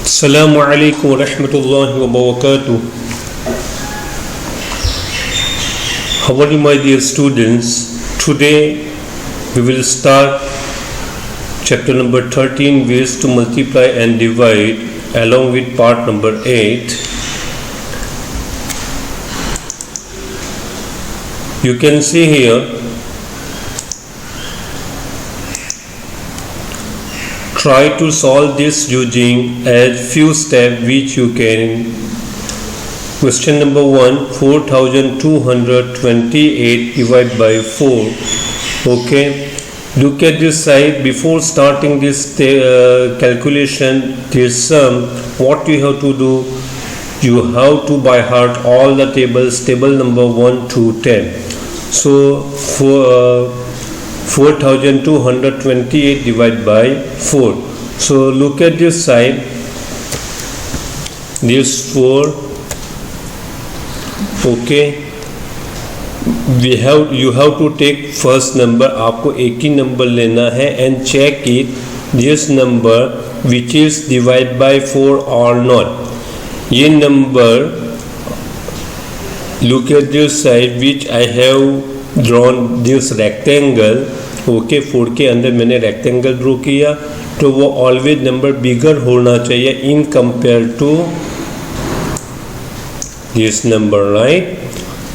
Assalamu alaikum wa rahmatullahi wa barakatuh. How are you, my dear students? Today we will start chapter number 13, ways to multiply and divide, along with part number 8. You can see here, try to solve this using as few steps which you can. Question number 1, 4228 divided by 4. Okay, look at this side. Before starting this calculation, this sum, what you have to do, you have to by heart all the tables, table number 1 to 10. So for 4228 divided by 4. So look at this side, this 4. Okay, you have to take first number. आपको एक ही number लेना है and check it this number which is divided by 4 or not. ये number, look at this side which I have drawn this rectangle. Okay, 4 के अंदर मैंने rectangle draw किया, तो वो ऑलवेज नंबर बिगर होना चाहिए in compare to this number, right.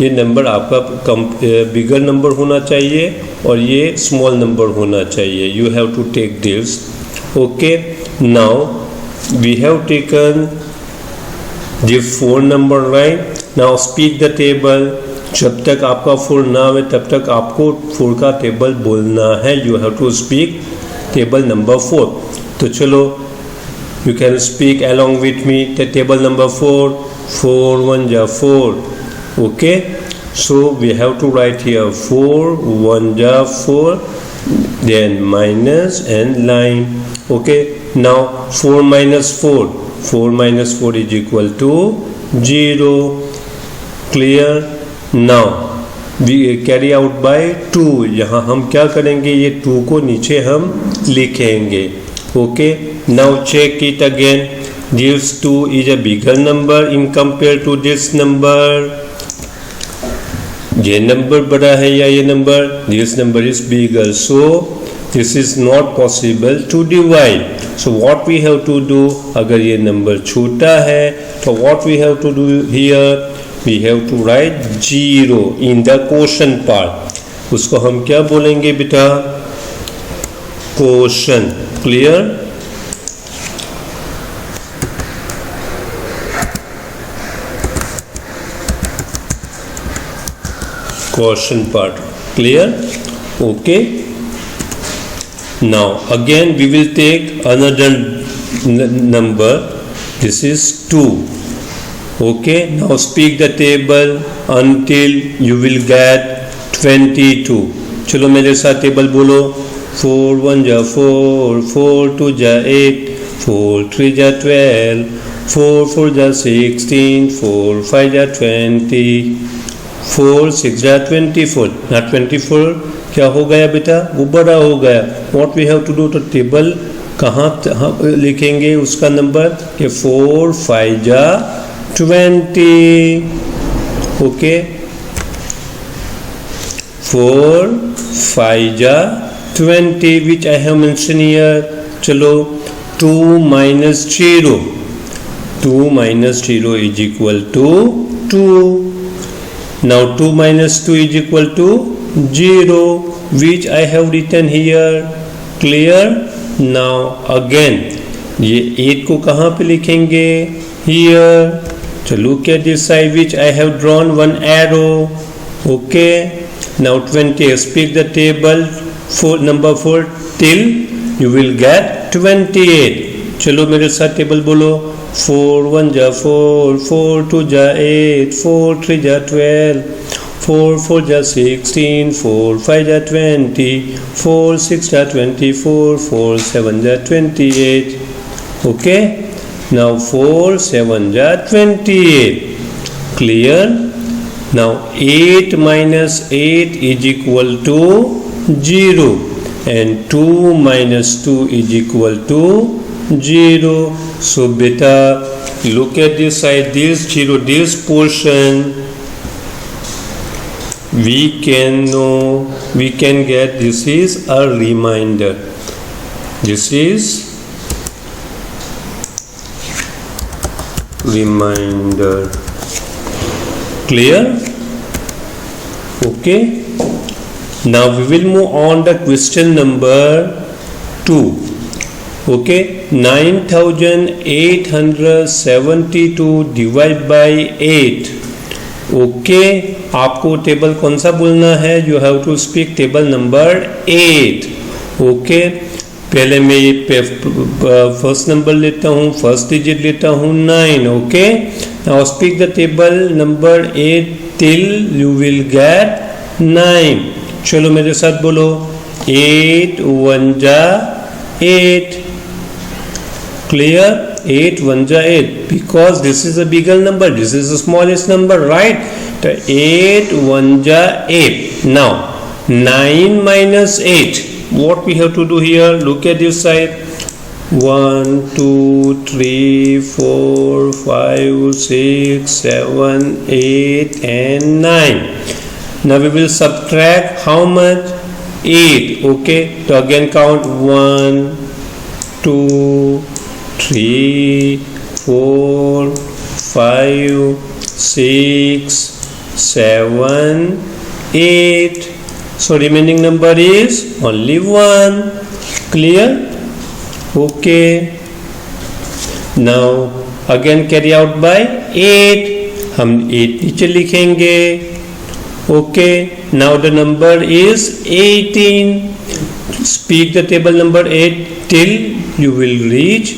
ये नंबर आपका बिगर नंबर होना चाहिए और ये स्मॉल नंबर होना चाहिए. You have to take this. Okay, now we have taken this 4 number, right. Now speak the table. जब तक आपका 4 ना आए तब तक आपको 4 का टेबल बोलना है. You have to speak table number 4. तो चलो, you can speak along with me the table number 4. 4 1 जा 4. Okay, so we have to write here 4 1 जा 4, then minus and line. Okay, now 4 minus 4, 4 minus 4 is equal to 0. Clear? Now we carry out by 2. यहाँ हम क्या करेंगे, ये 2 को नीचे हम लिखेंगे. Okay, now check it again. This 2 is a bigger number in compare to this number. ये नंबर बड़ा है या ये number? This number is bigger, so this is not possible to divide. So what we have to do, अगर ये number छोटा है तो what we have to do here, we have to write 0 in the quotient part. उसको हम क्या बोलेंगे बेटा? quotient. Clear? quotient part. Clear? Okay. Now again we will take another number. This is 2. Okay, now speak the table until you will get 22. चलो मेरे साथ table बोलो. 4 1 जा 4, 4 2 जा 8, 4 3 जा 12, 4 4 जा 16, 4 5 जा 20, 4 6 जा 24. ना 24 क्या हो गया बेटा? वो बड़ा हो गया. What we have to do, तो टेबल कहाँ लिखेंगे उसका नंबर कि 4 5 जा 20. ओके, 4 5 जा 20 which I have mentioned here. चलो, 2 minus 0, 2 minus 0 is equal to 2. Now 2 minus 2 is equal to 0 which I have written here. Clear? Now again ये 8 को कहाँ पे लिखेंगे? Here. So look at this side which I have drawn one arrow. Okay, now 20. Speak the table for number 4 till you will get 28. चलो मेरे साथ table बोलो. 4 1 जा 4, 4 2 जा 8, 4 3 जा 12, 4 4 जा 16, 4 5 जा 20, 4 6 जा 24, 4 7 जा 28. Okay, now 4 7 जा 28. Clear? Now 8 minus 8 is equal to 0 and 2 minus 2 is equal to 0. So beta, look at this side, this 0, this portion we can get this is a remainder. This is remainder. Clear? Okay. Now we will move on to question number 2. Okay, 9872 divide by 8. Okay, आपको table कौन सा बोलना है? You have to speak table number 8. Okay, पहले मैं ये first number लेता हूँ, फर्स्ट डिजिट लेता हूँ 9. Okay, now speak the table number 8 till you will get 9. चलो मेरे साथ बोलो, 8 1 जा 8. Clear? 8 1 जा 8, because this is a bigger number, this is the smallest number, right? So 8 1 ja 8. Now 9 minus 8, what we have to do here? Look at this side. 1 2 3 4 5 6 7 8 and 9. Now we will subtract how much? 8. Okay, so again count 1 2 3 4 5 6 7 8. So remaining number is only 1. Clear? Okay. Now again carry out by 8. हम 8 नीचे लिखेंगे. Okay. Now the number is 18. Speak the table number 8 till you will reach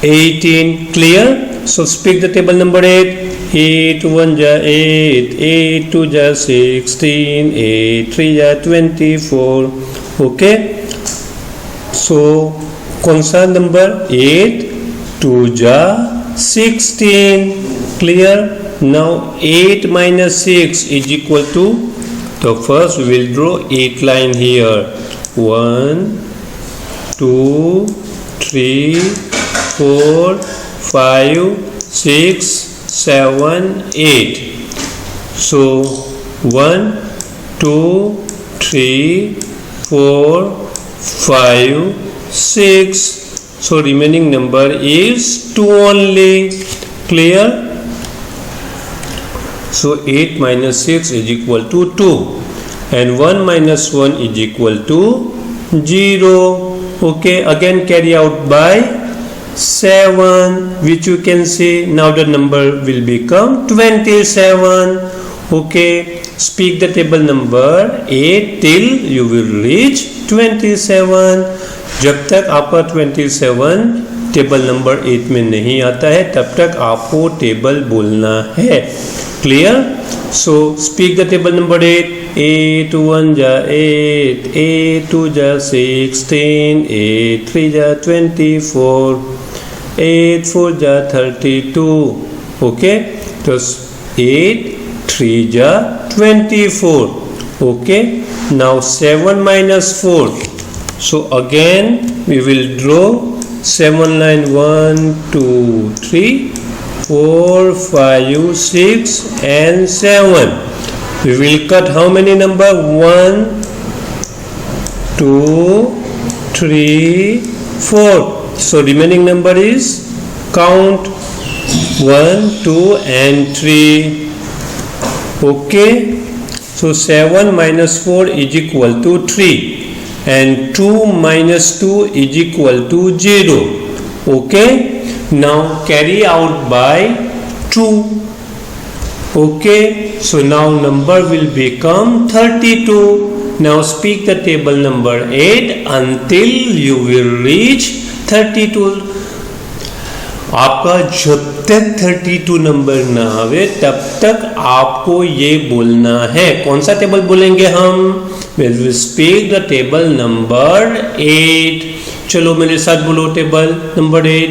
18. Clear? So speak the table number 8. 8 1 ja 8, 8 2 ja 16, 8 3 ja 24. Okay. So कौन सा number? 8 2 ja 16. Clear? Now 8 minus 6 is equal to, so first we will draw 8 line here. 1 2 3 4 5 6 7 8. So 1 2 3 4 5 6. So remaining number is 2 only. Clear? So 8 minus 6 is equal to 2, and 1 minus 1 is equal to 0. Okay, again carry out by 7, which you can see. Now the number will become 27. Okay, speak the table number 8 till you will reach 27. जब तक आपका 27 table number 8 में नहीं आता है, तब तक आपको टेबल बोलना है. Clear? So speak the table number 8. 8 1 ja 8, 8 2 ja 16, 8 3 ja 24, 8 4 ja 32. Okay, so 8 3 ja 24. Okay, now 7 minus 4. So again we will draw 7 line 1 2 3 4 5 6 and 7. We will cut how many number? 1 2 3 4. So remaining number is, count 1 2 and 3. Okay, so 7 minus 4 is equal to 3, and 2 minus 2 is equal to 0. Okay, now carry out by 2. Okay, so now number will become 32. Now speak the table number 8 until you will reach 32. आपका जब तक 32 number ना आवे तब तक आपको ये बोलना है. कौन सा टेबल बोलेंगे हम? We'll speak the table number 8. चलो मेरे साथ बोलो table number 8.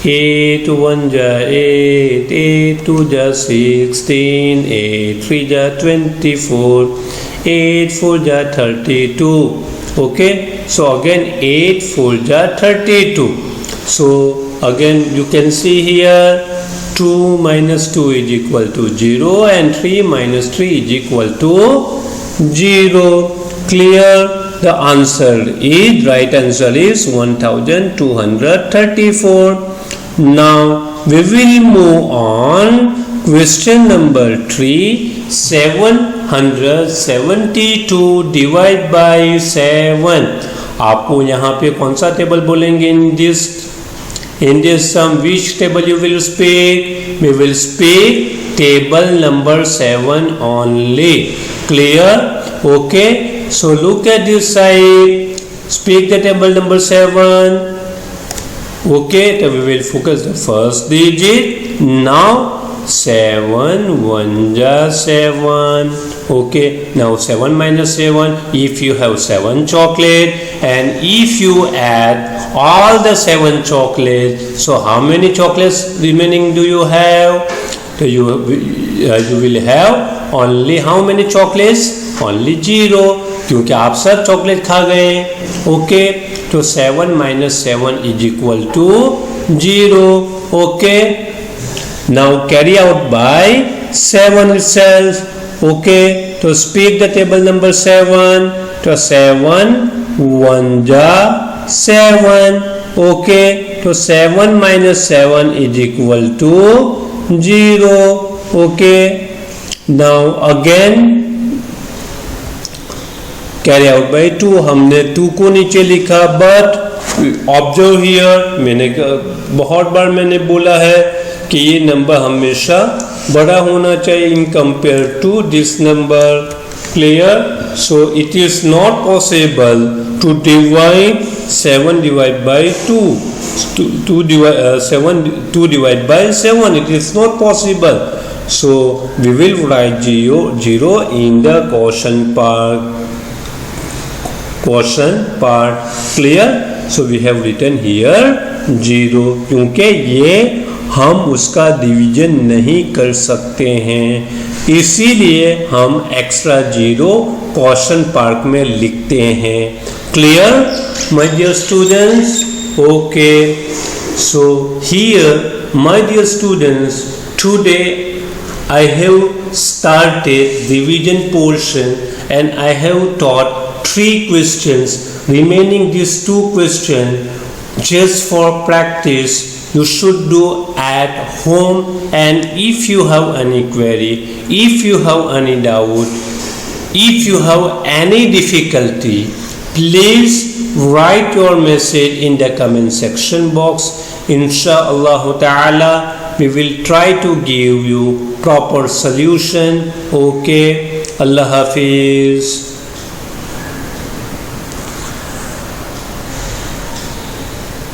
8 1 ja 8, 8 2 ja 16, 8 3 ja 24, 8 4 ja 32. Okay, so again 8 4 ja 32. So again you can see here 2 minus 2 is equal to 0 and 3 minus 3 is equal to 0. Clear? The answer is, right answer is 1234. Now we will move on. Question number 3, 772 divide by 7. आपको यहाँ पे कौन सा table बोलेंगे? in this sum which table you will speak? We will speak table number 7 only. Clear? Okay, so look at this side, speak the table number 7. Okay, so we will focus the first digit. Now 7 1 ja 7. Okay, now 7 minus 7, if you have 7 chocolate and if you add all the 7 chocolates, so how many chocolates remaining do you have? So you will have only how many chocolates? Only 0, क्योंकि आप सब chocolate खा गए. Okay, तो 7 minus 7 is equal to 0. Okay, now carry out by 7 itself. Okay, to speak the table number 7. To 7 1 ja 7. Okay, to 7 minus 7 is equal to 0. Okay, now again carry out by 2. हमने 2 को नीचे लिखा, but observe here, मैंने बहुत बार मैंने बोला है कि ये नंबर हमेशा बड़ा होना चाहिए in compare to this number. Clear? So it is not possible to divide 7 divide by 2. 2 divide by 7, it is not possible. So we will write 0 in the quotient part. Clear? So we have written here 0, क्योंकि ये हम उसका division नहीं कर सकते हैं, इसीलिए हम एक्स्ट्रा 0 क्वेश्चन पार्ट में लिखते हैं. Clear my dear students? Okay, so here my dear students, today I have started division portion and I have taught 3 questions. Remaining these 2 questions just for practice you should do at home, and if you have any query, if you have any doubt, if you have any difficulty, please write your message in the comment section box. Inshallah ta'ala we will try to give you proper solution. Okay, Allah Hafiz.